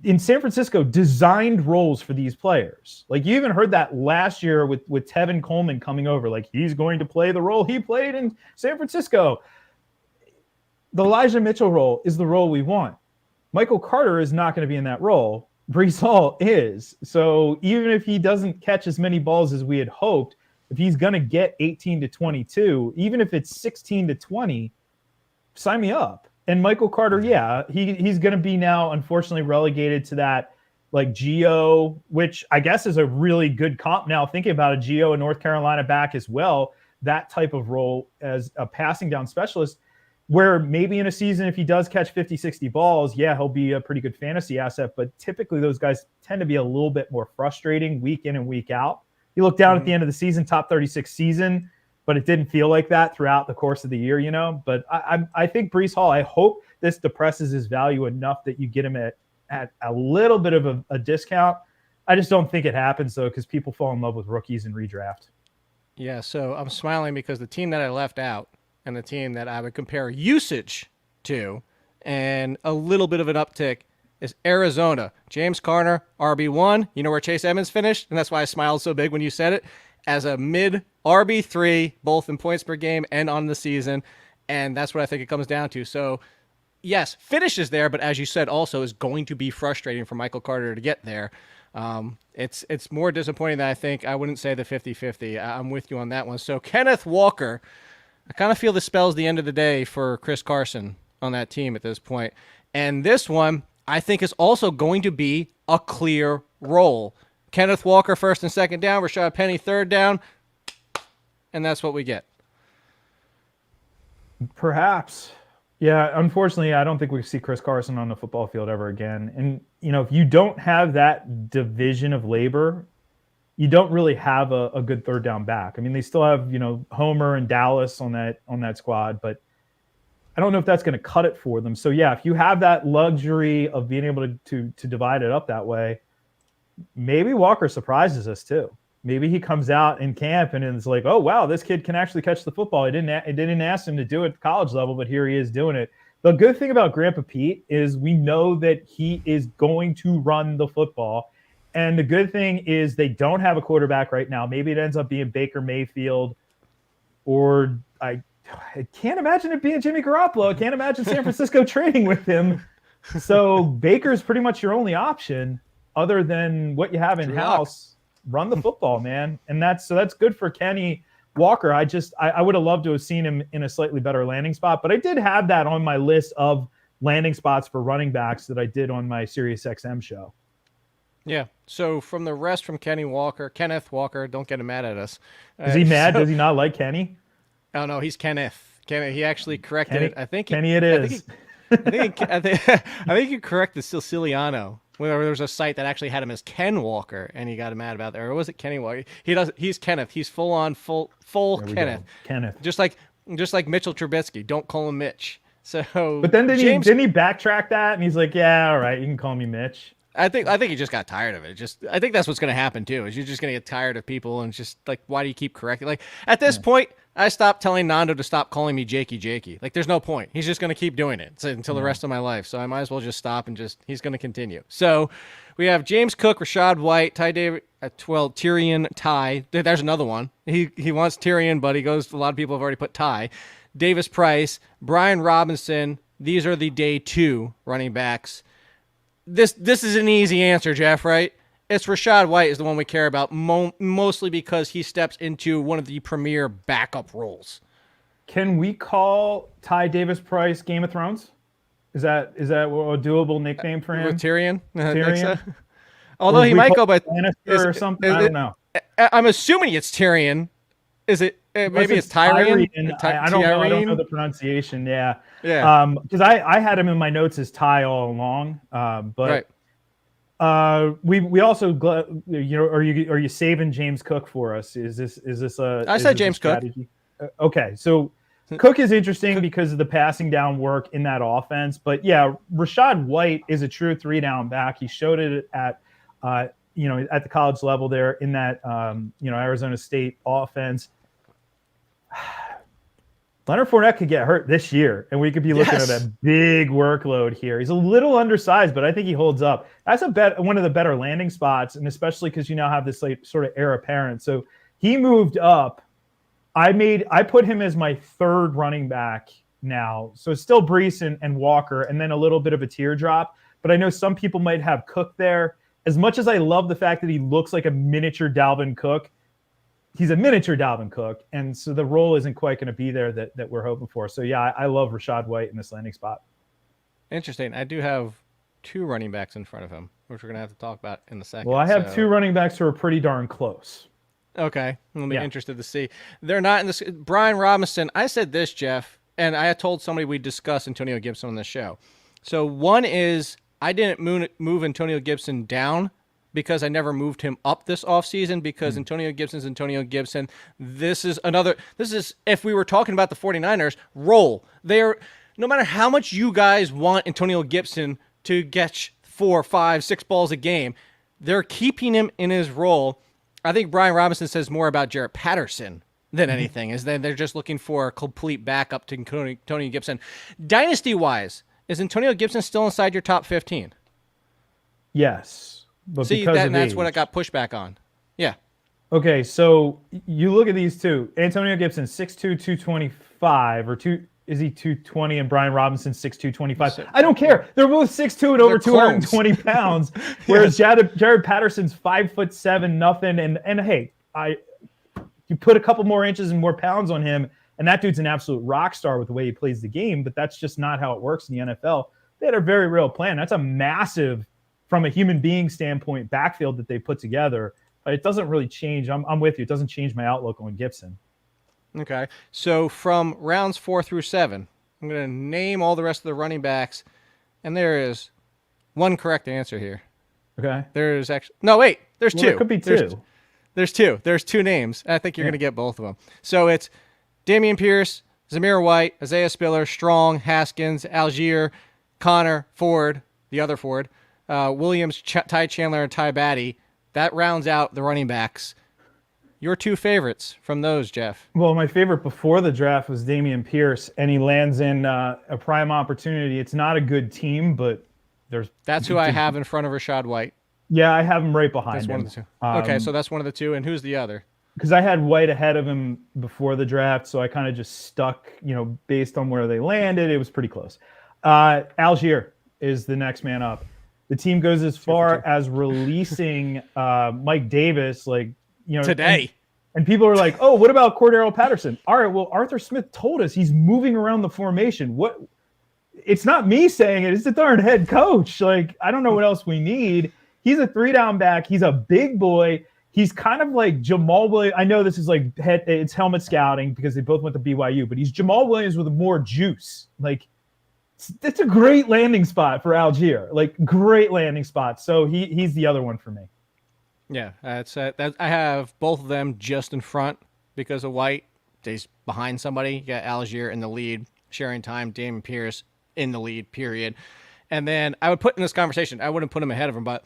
In San Francisco, designed roles for these players. Like, you even heard that last year with Tevin Coleman coming over. Like, he's going to play the role he played in San Francisco. The Elijah Mitchell role is the role we want. Michael Carter is not going to be in that role. Breece Hall is. So even if he doesn't catch as many balls as we had hoped, if he's going to get 18 to 22, even if it's 16 to 20, sign me up. And Michael Carter, he's going to be now, unfortunately, relegated to that, like, Geo, which I guess is a really good comp now, thinking about a Geo, a North Carolina back as well, that type of role as a passing down specialist, where maybe in a season, if he does catch 50, 60 balls, he'll be a pretty good fantasy asset. But typically those guys tend to be a little bit more frustrating week in and week out. You look down at the end of the season, top 36 season, but it didn't feel like that throughout the course of the year, But I think Breece Hall, I hope this depresses his value enough that you get him at a little bit of a discount. I just don't think it happens, though, because people fall in love with rookies in redraft. Yeah, so I'm smiling because the team that I left out and the team that I would compare usage to and a little bit of an uptick is Arizona. James Conner, RB1. You know where Chase Edmonds finished? And that's why I smiled so big when you said it. As a mid RB3, both in points per game and on the season. And that's what I think it comes down to. So, yes, finishes there, but as you said, also is going to be frustrating for Michael Carter to get there. It's more disappointing than I think. I wouldn't say the 50-50. I'm with you on that one. So, Kenneth Walker, I kind of feel this spells the end of the day for Chris Carson on that team at this point. And this one, I think, is also going to be a clear role. Kenneth Walker first and second down, Rashad Penny third down, and that's what we get. Perhaps. Yeah, unfortunately, I don't think we see Chris Carson on the football field ever again. And, if you don't have that division of labor, you don't really have a good third down back. I mean, they still have, Homer and Dallas on that squad, but I don't know if that's going to cut it for them. So, if you have that luxury of being able to divide it up that way, maybe Walker surprises us too. Maybe he comes out in camp and it's like, oh, wow, this kid can actually catch the football. It didn't ask him to do it at the college level, but here he is doing it. The good thing about Grandpa Pete is we know that he is going to run the football. And the good thing is they don't have a quarterback right now. Maybe it ends up being Baker Mayfield, or I can't imagine it being Jimmy Garoppolo. I can't imagine San Francisco trading with him. So Baker's pretty much your only option other than what you have in-house. Run the football, man. And that's good for Kenny Walker. I would have loved to have seen him in a slightly better landing spot, but I did have that on my list of landing spots for running backs that I did on my SiriusXM show. Yeah. So from the rest from Kenneth Walker, don't get him mad at us. Is he mad? Does he not like Kenny? Oh no, he's Kenneth. He actually corrected it. I think Kenny it is. I think you corrected Siciliano. There was a site that actually had him as Ken Walker, and he got mad about that. Or was it Kenny Walker? He's Kenneth. He's full Kenneth. Kenneth. Just like Mitchell Trubisky. Don't call him Mitch. So, but then didn't he backtrack that? And he's like, yeah, all right, you can call me Mitch. I think he just got tired of it. I think that's what's going to happen too. Is you're just going to get tired of people and just like, why do you keep correcting? Like at this point, I stopped telling Nando to stop calling me Jakey. Like there's no point. He's just going to keep doing it until the rest of my life. So I might as well just stop and he's going to continue. So we have James Cook, Rashad White, Ty David at 12, Tyrion, Ty. There's another one. He wants Tyrion, but a lot of people have already put Ty. Davis Price, Brian Robinson. These are the day 2 running backs. This is an easy answer, Jeff, right? it's Rachaad White is the one we care about mostly because he steps into one of the premier backup roles. Can we call Ty Davis Price Game of Thrones? Is that a doable nickname for him? With Tyrion? Tyrion? So. Although he might go by Lannister or something. I don't know. I'm assuming it's Tyrion. Is it? Maybe it's Tyrion. I don't know. I don't know the pronunciation. Yeah. Yeah. Because I had him in my notes as Ty all along. But we also are you saving James Cook for us? Is this a? I said James Cook. Okay, so Cook is interesting because of the passing down work in that offense. But yeah, Rachaad White is a true 3-down back. He showed it at at the college level there in that Arizona State offense. Leonard Fournette could get hurt this year, and we could be looking at a big workload here. He's a little undersized, but I think he holds up. That's one of the better landing spots, and especially because you now have this sort of heir apparent. So he moved up. I put him as my third running back now. So it's still Brees and Walker, and then a little bit of a teardrop. But I know some people might have Cook there. As much as I love the fact that he looks like a miniature Dalvin Cook, he's a miniature Dalvin Cook, and so the role isn't quite going to be there that we're hoping for. So yeah, I love Rachaad White in this landing spot. Interesting. I do have 2 running backs in front of him, which we're going to have to talk about in a second. Well, I have 2 running backs who are pretty darn close. Okay, I'll be interested to see. They're not in this. Brian Robinson, I said this, Jeff, and I had told somebody we'd discuss Antonio Gibson on this show. So one is I didn't move Antonio Gibson down because I never moved him up this offseason because Antonio Gibson's Antonio Gibson. This is if we were talking about the 49ers, roll. They're, no matter how much you guys want Antonio Gibson to get 4, 5, 6 balls a game, they're keeping him in his role. I think Brian Robinson says more about Jarrett Patterson than anything, is that they're just looking for a complete backup to Antonio Gibson. Dynasty-wise, is Antonio Gibson still inside your top 15? Yes. But see, that's what I got pushback on. Yeah. Okay, so you look at these two. Antonio Gibson, 6'2", 225, is he 220, and Brian Robinson, 6'2", 225? I don't care. They're both 6'2" and over 220 pounds, whereas Jared Patterson's 5'7", nothing. And hey, you put a couple more inches and more pounds on him, and that dude's an absolute rock star with the way he plays the game, but that's just not how it works in the NFL. They had a very real plan. That's a massive, from a human being standpoint, backfield that they put together. But it doesn't really change. I'm with you. It doesn't change my outlook on Gibson. Okay. So from rounds 4 through 7, I'm going to name all the rest of the running backs, and there is one correct answer here. Okay. There's actually no wait. There's 2. There could be 2. There's 2. There's 2 names. I think you're going to get both of them. So it's Dameon Pierce, Zamir White, Isaiah Spiller, Strong, Haskins, Algier, Connor, Ford, the other Ford, Williams, Ty Chandler, and Ty Batty. That rounds out the running backs. Your 2 favorites from those, Jeff? Well, my favorite before the draft was Dameon Pierce, and he lands in a prime opportunity. It's not a good team, but that's who I have in front of Rachaad White. Yeah, I have him right behind him. One of the 2. Okay, so that's one of the 2, and who's the other? Because I had White ahead of him before the draft, so I kind of just stuck, based on where they landed. It was pretty close. Algier is the next man up. The team goes as far as releasing Mike Davis, today. And people are like, "Oh, what about Cordero Patterson?" All right, well, Arthur Smith told us he's moving around the formation. What? It's not me saying it; it's the darn head coach. I don't know what else we need. He's a 3-down back. He's a big boy. He's kind of like Jamal Williams. I know this is it's helmet scouting because they both went to BYU, but he's Jamal Williams with more juice. It's a great landing spot for Algier. Great landing spot. So he's the other one for me. Yeah, I have both of them just in front because of White. He's behind somebody. You got Algier in the lead, sharing time. Dameon Pierce in the lead, period. And then I would put in this conversation, I wouldn't put him ahead of him, but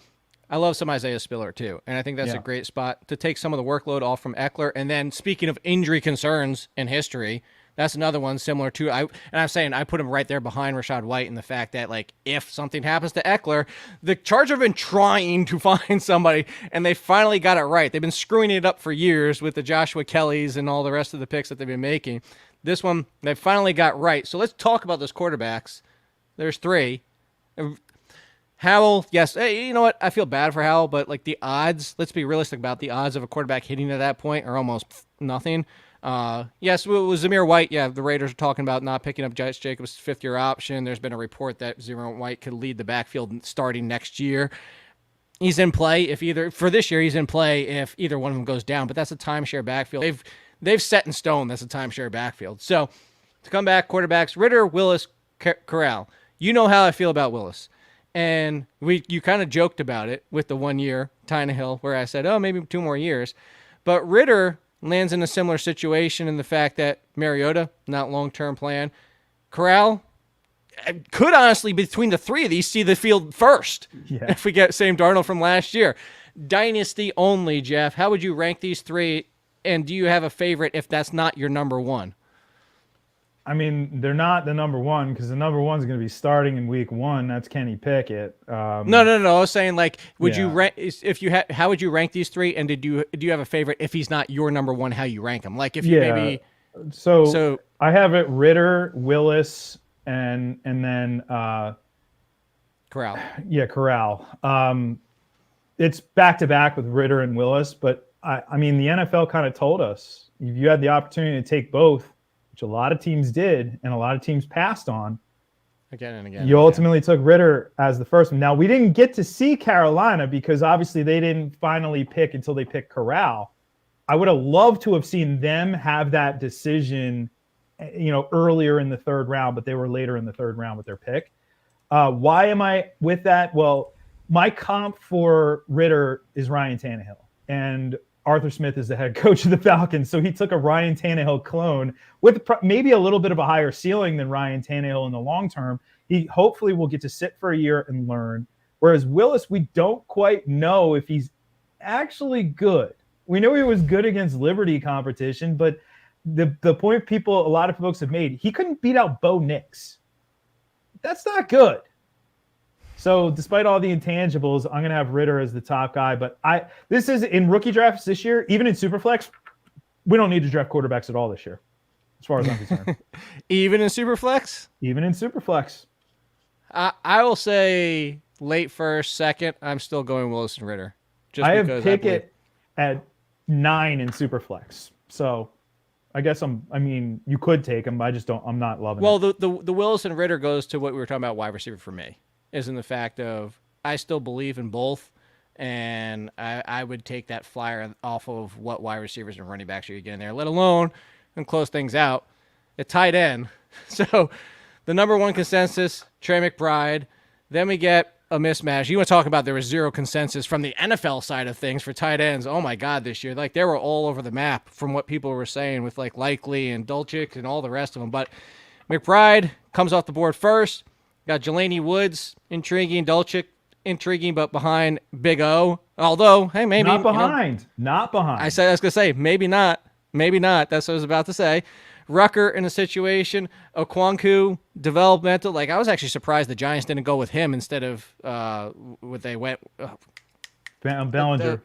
I love some Isaiah Spiller too. And I think that's a great spot to take some of the workload off from Eckler. And then speaking of injury concerns in history, that's another one similar to I'm saying I put him right there behind Rachaad White in the fact that if something happens to Eckler, the Chargers have been trying to find somebody and they finally got it right. They've been screwing it up for years with the Joshua Kellys and all the rest of the picks that they've been making. This one they finally got right. So let's talk about those quarterbacks. There's 3. Howell, yes. Hey, you know what? I feel bad for Howell, but like the odds, let's be realistic about the odds of a quarterback hitting at that point are almost nothing. Yes, with Zamir White, yeah, the Raiders are talking about not picking up Josh Jacobs' fifth-year option. There's been a report that Zamir White could lead the backfield starting next year. He's in play for this year, he's in play if either one of them goes down, but that's a timeshare backfield. They've set in stone that's a timeshare backfield. So to come back, quarterbacks, Ritter, Willis, Corral. You know how I feel about Willis. And you kind of joked about it with the 1 year Tannehill, where I said, oh, maybe 2 more years. But Ritter lands in a similar situation in the fact that Mariota, not long-term plan. Corral could honestly, between the three of these, see the field first if we get Sam Darnold from last year. Dynasty only, Jeff. How would you rank these three? And do you have a favorite if that's not your number one? I mean, they're not the number one because the number one is going to be starting in week 1. That's Kenny Pickett. No. I was saying, like, would you rank how would you rank these three? And do you have a favorite if he's not your number one? How you rank him? Like, if you maybe. So I have it Ritter, Willis, and then Corral. Yeah, Corral. It's back to back with Ritter and Willis, but I mean, the NFL kind of told us if you had the opportunity to take both, which a lot of teams did and a lot of teams passed on. Again and again. You ultimately took Ritter as the first one. Now, we didn't get to see Carolina because obviously they didn't finally pick until they picked Corral. I would have loved to have seen them have that decision, earlier in the 3rd round, but they were later in the 3rd round with their pick. Why am I with that? Well, my comp for Ritter is Ryan Tannehill. And Arthur Smith is the head coach of the Falcons, so he took a Ryan Tannehill clone with maybe a little bit of a higher ceiling than Ryan Tannehill in the long term. He hopefully will get to sit for a year and learn. Whereas Willis, we don't quite know if he's actually good. We know he was good against Liberty competition, but the point a lot of folks have made, he couldn't beat out Bo Nix. That's not good. So despite all the intangibles, I'm going to have Ritter as the top guy. But this is in rookie drafts this year, even in Superflex, we don't need to draft quarterbacks at all this year, as far as I'm concerned. Even in Superflex? Even in Superflex. I will say late first, second, I'm still going Willis and Ritter. I have Pickett at 9 in Superflex. So I guess you could take him, but I'm not loving it. Well, the Willis and Ritter goes to what we were talking about wide receiver for me. Is in the fact of I still believe in both, and I would take that flyer off of what wide receivers and running backs you're getting there, let alone and close things out at tight end. So the number one consensus, Trey McBride. Then we get a mismatch. You want to talk about there was zero consensus from the NFL side of things for tight ends. Oh my God, this year. Like they were all over the map from what people were saying with like Likely and Dulcich and all the rest of them. But McBride comes off the board first. Got Jelani Woods, intriguing. Dulcich, intriguing, but behind Big O. Although, hey, maybe. Not behind. Not behind. I was going to say, maybe not. Maybe not. That's what I was about to say. Rucker in a situation. Okwanku, developmental. Like, I was actually surprised the Giants didn't go with him instead of what they went. Bellinger.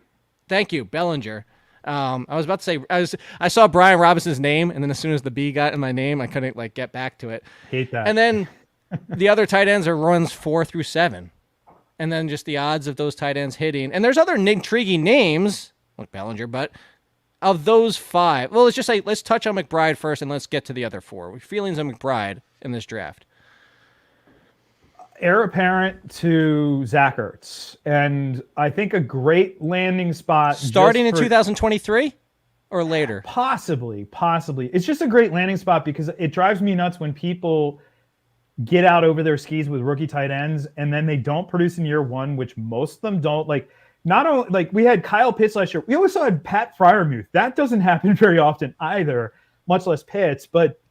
Thank you, Bellinger. I was about to say, I saw Brian Robinson's name, and then as soon as the B got in my name, I couldn't, get back to it. Hate that. And then the other tight ends are runs 4 through 7. And then just the odds of those tight ends hitting. And there's other intriguing names, like Bellinger, but of those 5, well, let's touch on McBride first, and let's get to the other 4. Feelings on McBride in this draft. Heir apparent to Zach Ertz. And I think a great landing spot. Starting in 2023 or later? Possibly. It's just a great landing spot because it drives me nuts when people get out over their skis with rookie tight ends and then they don't produce in year 1, which most of them don't. Not only we had Kyle Pitts last year, we also had Pat Freiermuth. That doesn't happen very often either, much less Pitts, but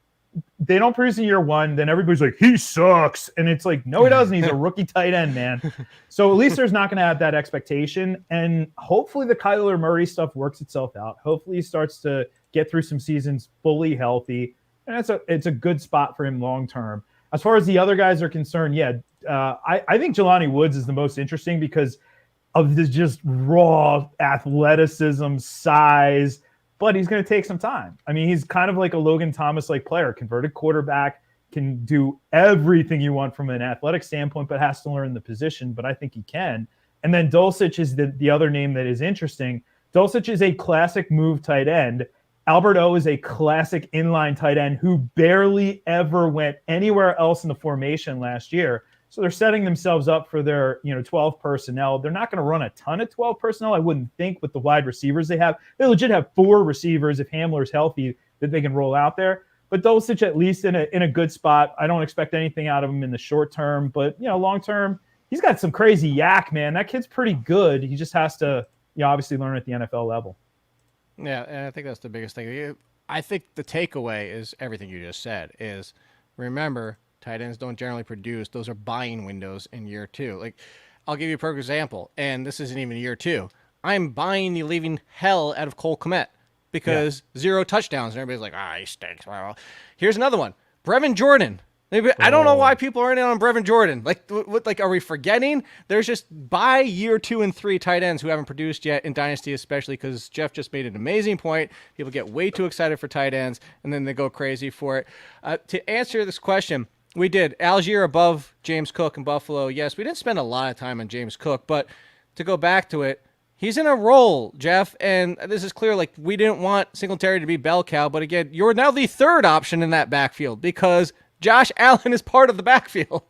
they don't produce in year 1. Then everybody's like, he sucks. And it's like, no, he doesn't. He's a rookie tight end, man. So at least there's not going to have that expectation. And hopefully the Kyler Murray stuff works itself out. Hopefully he starts to get through some seasons fully healthy. And it's a good spot for him long-term. As far as the other guys are concerned, I think Jelani Woods is the most interesting because of this just raw athleticism, size, but he's going to take some time. I mean, he's kind of like a Logan Thomas-like player, converted quarterback, can do everything you want from an athletic standpoint, but has to learn the position. But I think he can. And then Dulcich is the other name that is interesting. Dulcich is a classic move tight end. Albert O is a classic inline tight end who barely ever went anywhere else in the formation last year. So they're setting themselves up for their 12 personnel. They're not going to run a ton of 12 personnel, I wouldn't think, with the wide receivers they have. They legit have 4 receivers if Hamler's healthy that they can roll out there. But Dulcich at least in a good spot. I don't expect anything out of him in the short term, but long term, he's got some crazy yak, man. That kid's pretty good. He just has to obviously learn at the NFL level. Yeah, and I think that's the biggest thing. I think the takeaway is everything you just said is, remember, tight ends don't generally produce. Those are buying windows in year 2. Like, I'll give you a perfect example, and this isn't even year 2. I'm buying the leaving hell out of Cole Kmet because 0 touchdowns, and everybody's like, he stinks. Well, here's another one. Brevin Jordan. I don't know why people are in on Brevin Jordan. Like, are we forgetting? There's just by year 2 and 3 tight ends who haven't produced yet in Dynasty, especially because Jeff just made an amazing point. People get way too excited for tight ends, and then they go crazy for it. To answer this question, we did Algier above James Cook in Buffalo. Yes, we didn't spend a lot of time on James Cook, but to go back to it, he's in a role, Jeff, and this is clear. Like, we didn't want Singletary to be bell cow, but again, you're now the third option in that backfield because Josh Allen is part of the backfield.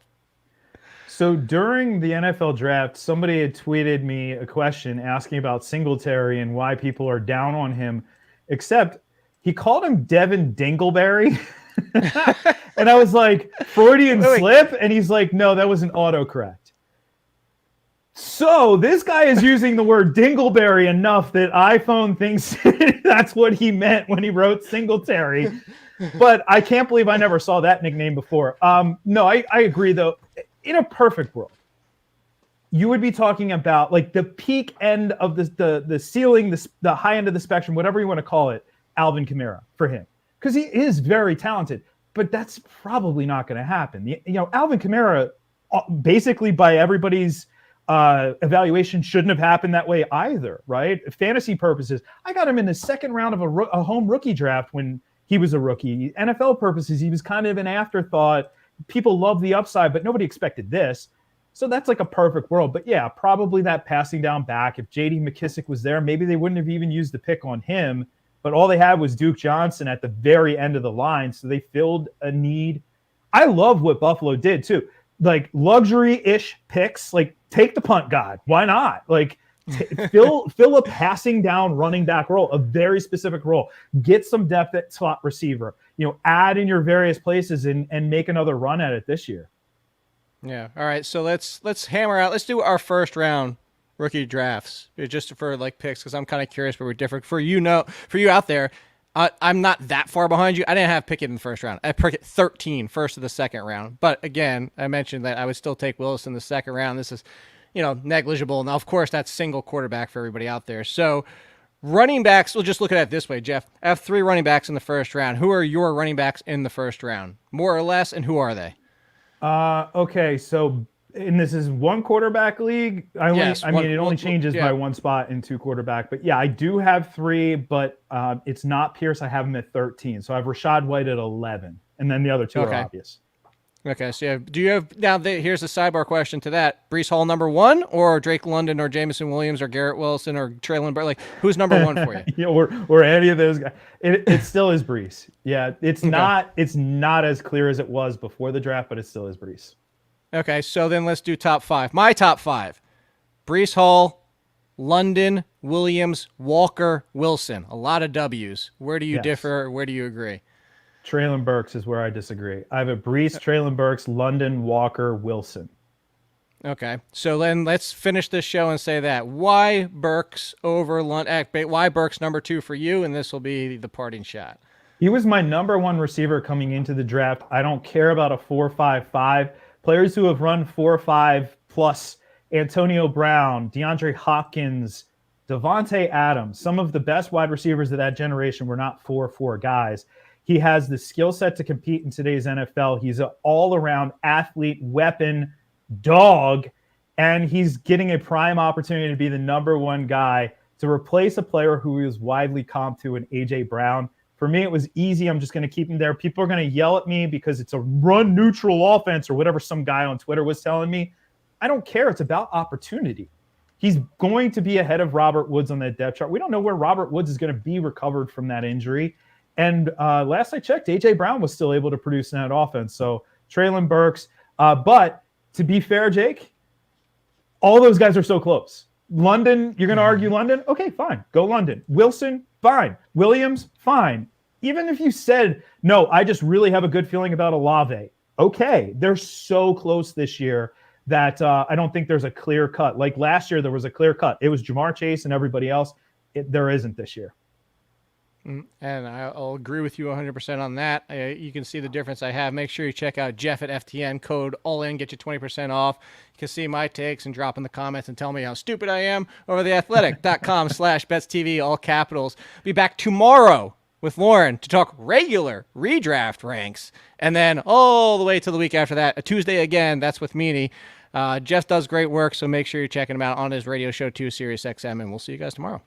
So during the NFL draft, somebody had tweeted me a question asking about Singletary and why people are down on him, except he called him Devin Dingleberry. And I was like, Freudian slip? And he's like, no, that was an autocorrect. So this guy is using the word Dingleberry enough that iPhone thinks that's what he meant when he wrote Singletary. But I can't believe I never saw that nickname before. No, I agree, though. In a perfect world, you would be talking about like the peak end of the ceiling, the high end of the spectrum, whatever you want to call it, Alvin Kamara for him. Because he is very talented. But that's probably not going to happen. Alvin Kamara, basically by everybody's evaluation, shouldn't have happened that way either, right? Fantasy purposes, I got him in the second round of a home rookie draft when he was a rookie. NFL purposes, he was kind of an afterthought. People love the upside, but nobody expected this. So that's like a perfect world. But yeah, probably that passing down back. If J.D. McKissick was there, maybe they wouldn't have even used the pick on him. But all they had was Duke Johnson at the very end of the line. So they filled a need. I love what Buffalo did too. Like luxury-ish picks, like take the punt god. Why not? Like fill a passing down running back role, a very specific role. Get some depth at slot receiver. Add in your various places and make another run at it this year. Yeah. All right. So let's hammer out. Let's do our first round rookie drafts just for like picks because I'm kind of curious, but we're different. For you out there, I'm not that far behind you. I didn't have Pickett in the first round. I picked 13 first of the second round. But again, I mentioned that I would still take Willis in the second round. This is, negligible. Now, of course, that's single quarterback for everybody out there. So running backs, we'll just look at it this way, Jeff. I have 3 running backs in the first round. Who are your running backs in the first round? More or less, and who are they? Okay, so and this is one quarterback league. It only changes by one spot in 2 quarterback. But yeah, I do have 3, but it's not Pierce. I have him at 13. So I have Rashad White at 11, and then the other 2 are obvious. Okay, so do you have now? Here's a sidebar question to that: Breece Hall number 1, or Drake London, or Jameson Williams, or Garrett Wilson, or Traylon Burke? Like, who's number 1 for you? Or any of those guys. It still is Breece. Yeah, it's not as clear as it was before the draft, but it still is Breece. Okay, so then let's do top 5. My top 5: Breece Hall, London, Williams, Walker, Wilson. A lot of W's. Where do you differ? Where do you agree? Traylon Burks is where I disagree. I have a Breece, Traylon Burks, London, Walker, Wilson. Okay, so then let's finish this show and say that. Why Burks over London? Why Burks number 2 for you? And this will be the parting shot. He was my number 1 receiver coming into the draft. I don't care about a 4.55. Players who have run 4.5 plus: Antonio Brown, DeAndre Hopkins, Devontae Adams. Some of the best wide receivers of that generation were not 4.4 guys. He has the skill set to compete in today's NFL. He's an all-around athlete, weapon, dog, and he's getting a prime opportunity to be the number 1 guy to replace a player who is widely comped to an A.J. Brown. For me, it was easy. I'm just going to keep him there. People are going to yell at me because it's a run neutral offense or whatever some guy on Twitter was telling me. I don't care. It's about opportunity. He's going to be ahead of Robert Woods on that depth chart. We don't know where Robert Woods is going to be recovered from that injury. And last I checked, A.J. Brown was still able to produce in that offense. So Traylon Burks. But to be fair, Jake, all those guys are so close. London, you're going to argue London? Okay, fine. Go London. Wilson, fine. Williams, fine. Even if you said, no, I just really have a good feeling about Olave. Okay, they're so close this year that I don't think there's a clear cut. Like last year, there was a clear cut. It was Jamar Chase and everybody else. There isn't this year. And I'll agree with you 100% on that. You can see the difference I have. Make sure you check out Jeff at FTN. Code ALLIN, get you 20% off. You can see my takes and drop in the comments and tell me how stupid I am over theathletic.com/BetsTV, all capitals. Be back tomorrow with Lauren to talk regular redraft ranks. And then all the way to the week after that, a Tuesday again, that's with Meanie. Jeff does great work, so make sure you're checking him out on his radio show too, SiriusXM, and we'll see you guys tomorrow.